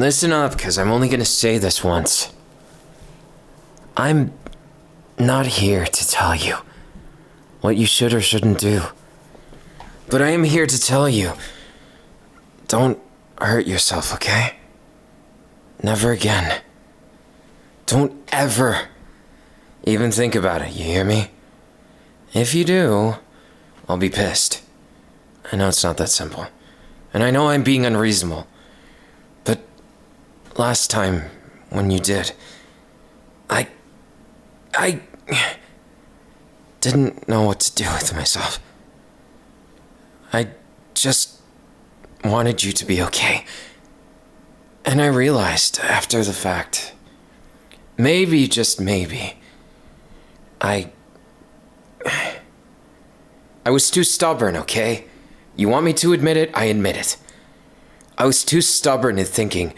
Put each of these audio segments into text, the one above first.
Listen up, because I'm only going to say this once. I'm not here to tell you what you should or shouldn't do. But I am here to tell you, don't hurt yourself, okay? Never again. Don't ever even think about it, you hear me? If you do, I'll be pissed. I know it's not that simple. And I know I'm being unreasonable. But last time, when you did, I didn't know what to do with myself. I just wanted you to be okay. And I realized after the fact, maybe, just maybe, I was too stubborn, okay? You want me to admit it? I admit it. I was too stubborn in thinking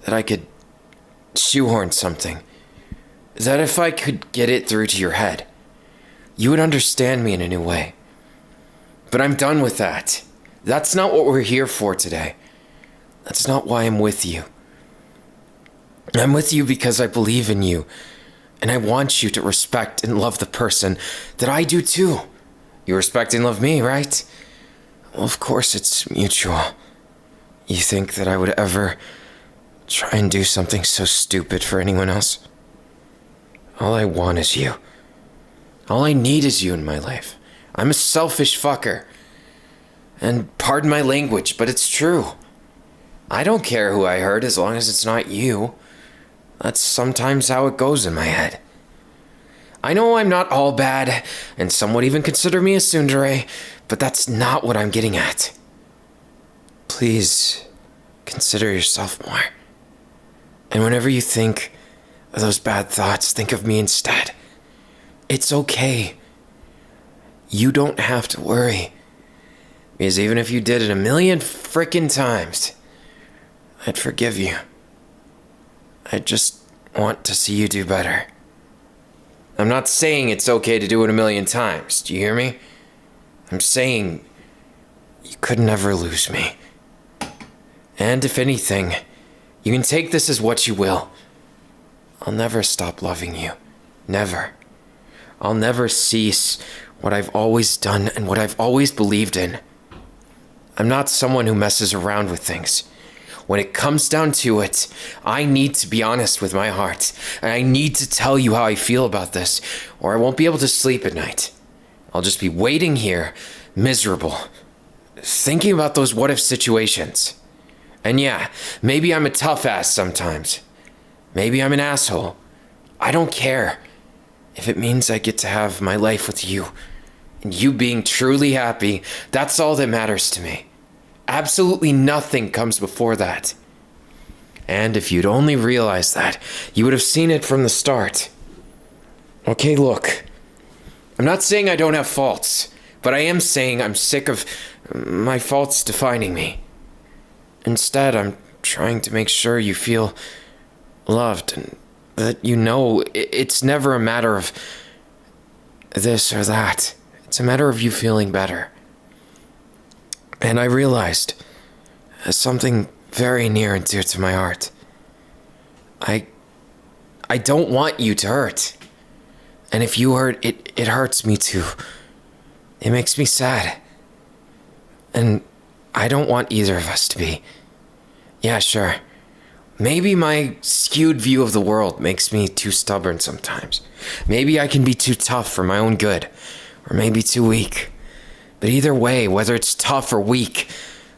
that I could shoehorn something. That if I could get it through to your head, you would understand me in a new way. But I'm done with that. That's not what we're here for today. That's not why I'm with you. I'm with you because I believe in you, and I want you to respect and love the person that I do too. You respect and love me, right? Well, of course it's mutual. You think that I would ever try and do something so stupid for anyone else? All I want is you. All I need is you in my life. I'm a selfish fucker. And pardon my language, but it's true. I don't care who I hurt as long as it's not you. That's sometimes how it goes in my head. I know I'm not all bad, and some would even consider me a tsundere, but that's not what I'm getting at. Please, consider yourself more. And whenever you think of those bad thoughts, think of me instead. It's okay. You don't have to worry. Because even if you did it 1,000,000 frickin' times, I'd forgive you. I just want to see you do better. I'm not saying it's okay to do it 1,000,000 times. Do you hear me? I'm saying you could never lose me. And if anything, you can take this as what you will. I'll never stop loving you. Never. I'll never cease what I've always done and what I've always believed in. I'm not someone who messes around with things. When it comes down to it, I need to be honest with my heart, and I need to tell you how I feel about this, or I won't be able to sleep at night. I'll just be waiting here, miserable, thinking about those what-if situations. And yeah, maybe I'm a tough ass sometimes. Maybe I'm an asshole. I don't care. If it means I get to have my life with you, and you being truly happy, that's all that matters to me. Absolutely nothing comes before that. And if you'd only realized that, you would have seen it from the start. Okay, look. I'm not saying I don't have faults, but I am saying I'm sick of my faults defining me. Instead, I'm trying to make sure you feel loved and that you know it's never a matter of this or that. It's a matter of you feeling better. And I realized something very near and dear to my heart. I don't want you to hurt. And if you hurt, it hurts me too. It makes me sad. And I don't want either of us to be. Yeah, sure. Maybe my skewed view of the world makes me too stubborn sometimes. Maybe I can be too tough for my own good. Or maybe too weak. But either way, whether it's tough or weak,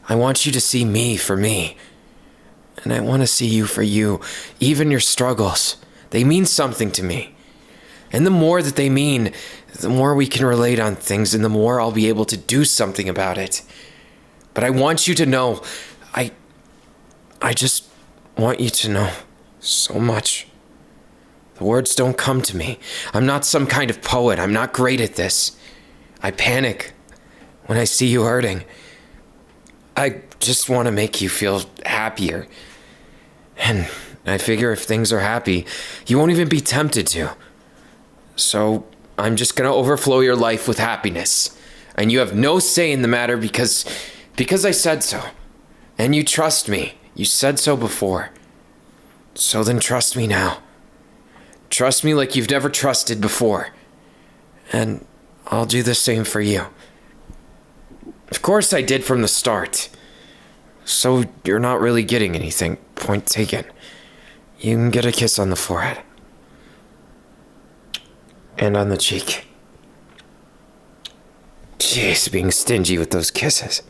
I want you to see me for me. And I want to see you for you. Even your struggles. They mean something to me. And the more that they mean, the more we can relate on things and the more I'll be able to do something about it. But I want you to know, I just want you to know so much. The words don't come to me. I'm not some kind of poet. I'm not great at this. I panic when I see you hurting. I just want to make you feel happier. And I figure if things are happy, you won't even be tempted to. So I'm just going to overflow your life with happiness. And you have no say in the matter because I said so. And you trust me. You said so before. So then trust me now. Trust me like you've never trusted before. And I'll do the same for you. Of course I did from the start. So you're not really getting anything. Point taken. You can get a kiss on the forehead. And on the cheek. Jeez, being stingy with those kisses.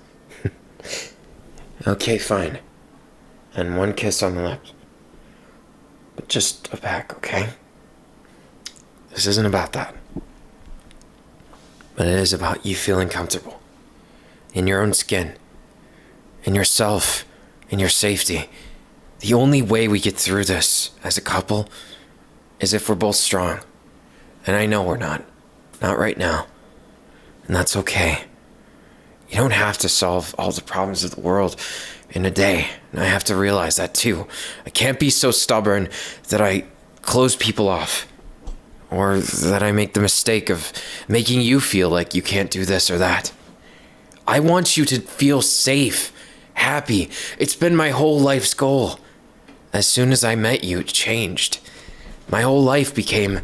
Okay, fine. And one kiss on the lips. But just a peck, okay? This isn't about that. But it is about you feeling comfortable. In your own skin. In yourself. In your safety. The only way we get through this as a couple is if we're both strong. And I know we're not. Not right now. And that's okay. You don't have to solve all the problems of the world in a day. And I have to realize that too. I can't be so stubborn that I close people off. Or that I make the mistake of making you feel like you can't do this or that. I want you to feel safe, happy. It's been my whole life's goal. As soon as I met you, it changed. My whole life became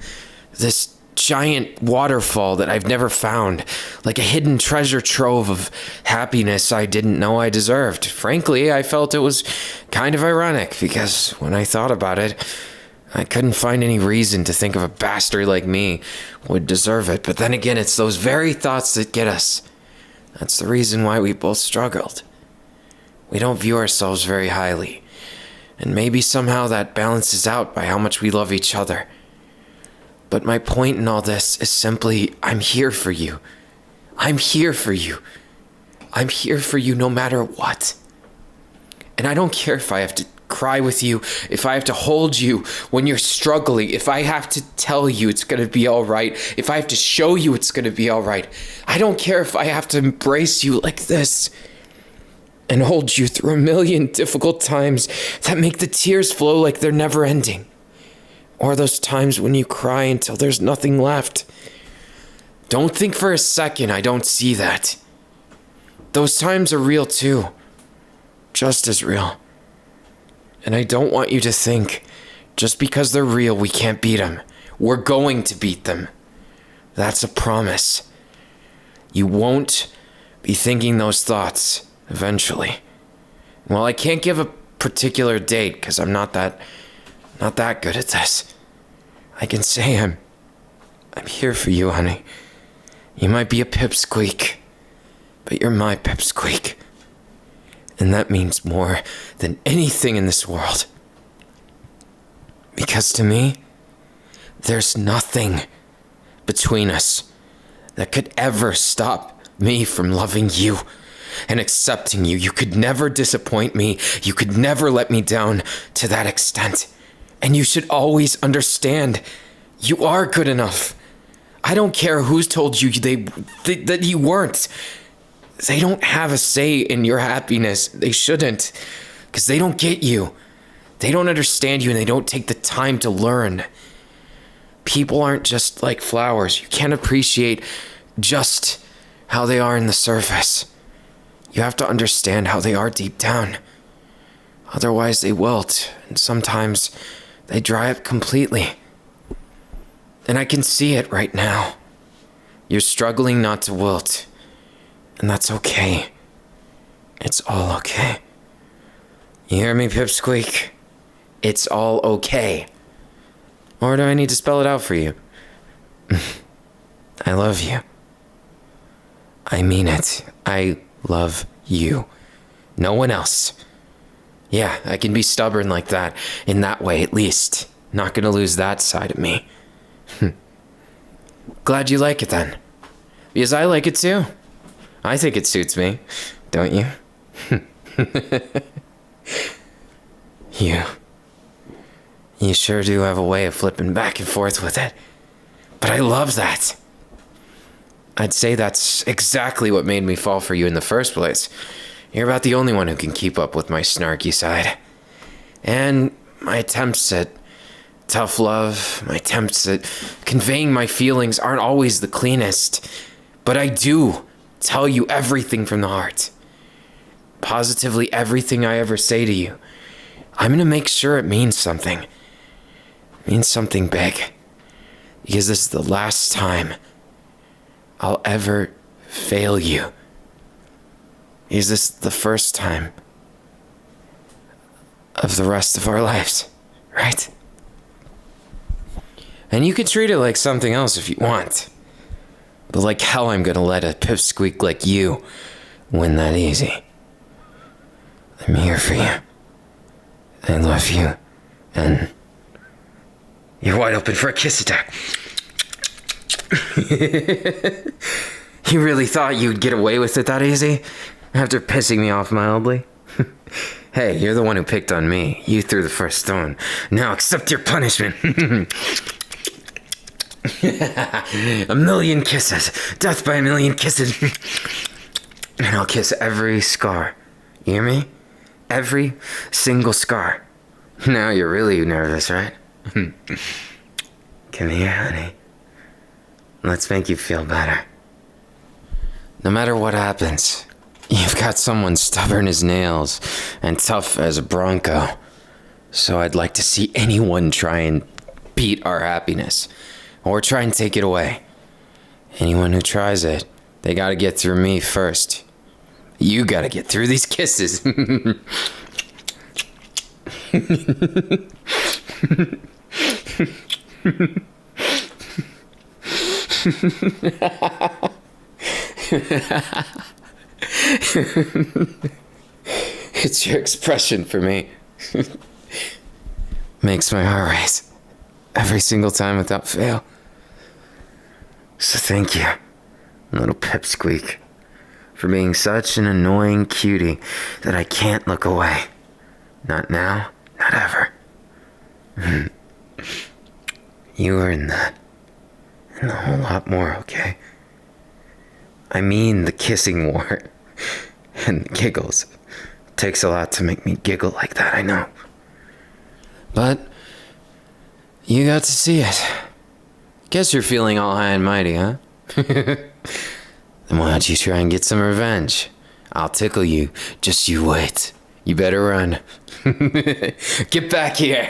this giant waterfall that I've never found, like a hidden treasure trove of happiness I didn't know I deserved. Frankly, I felt it was kind of ironic because when I thought about it, I couldn't find any reason to think of a bastard like me would deserve it. But then again, it's those very thoughts that get us. That's the reason why we both struggled. We don't view ourselves very highly. And maybe somehow that balances out by how much we love each other. But my point in all this is simply, I'm here for you. I'm here for you. I'm here for you no matter what. And I don't care if I have to cry with you, if I have to hold you when you're struggling, if I have to tell you it's going to be all right, if I have to show you it's going to be all right. I don't care if I have to embrace you like this and hold you through a million difficult times that make the tears flow like they're never ending. Or those times when you cry until there's nothing left. Don't think for a second I don't see that. Those times are real too. Just as real. And I don't want you to think, just because they're real, we can't beat them. We're going to beat them. That's a promise. You won't be thinking those thoughts eventually. Well, I can't give a particular date because I'm not that good at this. I can say I'm here for you, honey. You might be a pipsqueak, but you're my pipsqueak. And that means more than anything in this world. Because to me, there's nothing between us that could ever stop me from loving you and accepting you. You could never disappoint me. You could never let me down to that extent. And you should always understand you are good enough. I don't care who's told you that you weren't. They don't have a say in your happiness. They shouldn't. Because they don't get you. They don't understand you and they don't take the time to learn. People aren't just like flowers. You can't appreciate just how they are in the surface. You have to understand how they are deep down. Otherwise they wilt. And sometimes they dry up completely. And I can see it right now. You're struggling not to wilt. And that's okay. It's all okay. You hear me, Pipsqueak? It's all okay. Or do I need to spell it out for you? I love you. I mean it. I love you. No one else. Yeah, I can be stubborn like that. In that way, at least. Not gonna lose that side of me. Glad you like it then. Because I like it too. I think it suits me, don't you? You sure do have a way of flipping back and forth with it. But I love that. I'd say that's exactly what made me fall for you in the first place. You're about the only one who can keep up with my snarky side. And my attempts at tough love, my attempts at conveying my feelings aren't always the cleanest. But I do tell you everything from the heart. Positively everything I ever say to you I'm gonna make sure it means something. It means something big. Because this is the last time I'll ever fail you. Because this is the first time of the rest of our lives, right? And you can treat it like something else if you want. But like hell I'm gonna let a pipsqueak like you win that easy. I'm here for you. I love you. And you're wide open for a kiss attack. You really thought you'd get away with it that easy? After pissing me off mildly? Hey, you're the one who picked on me. You threw the first stone. Now accept your punishment. A million kisses. Death by a million kisses. And I'll kiss every scar. You hear me? Every single scar. Now you're really nervous, right? Come here, honey. Let's make you feel better. No matter what happens, you've got someone stubborn as nails and tough as a bronco. So I'd like to see anyone try and beat our happiness. Or try and take it away. Anyone who tries it, they gotta get through me first. You gotta get through these kisses. It's your expression for me. Makes my heart race. Every single time without fail. So thank you, little pipsqueak, for being such an annoying cutie that I can't look away. Not now, not ever. You earned that. And a whole lot more, okay? I mean the kissing war. And the giggles. It takes a lot to make me giggle like that, I know. But you got to see it. Guess you're feeling all high and mighty, huh? Then why don't you try and get some revenge? I'll tickle you. Just you wait. You better run. Get back here.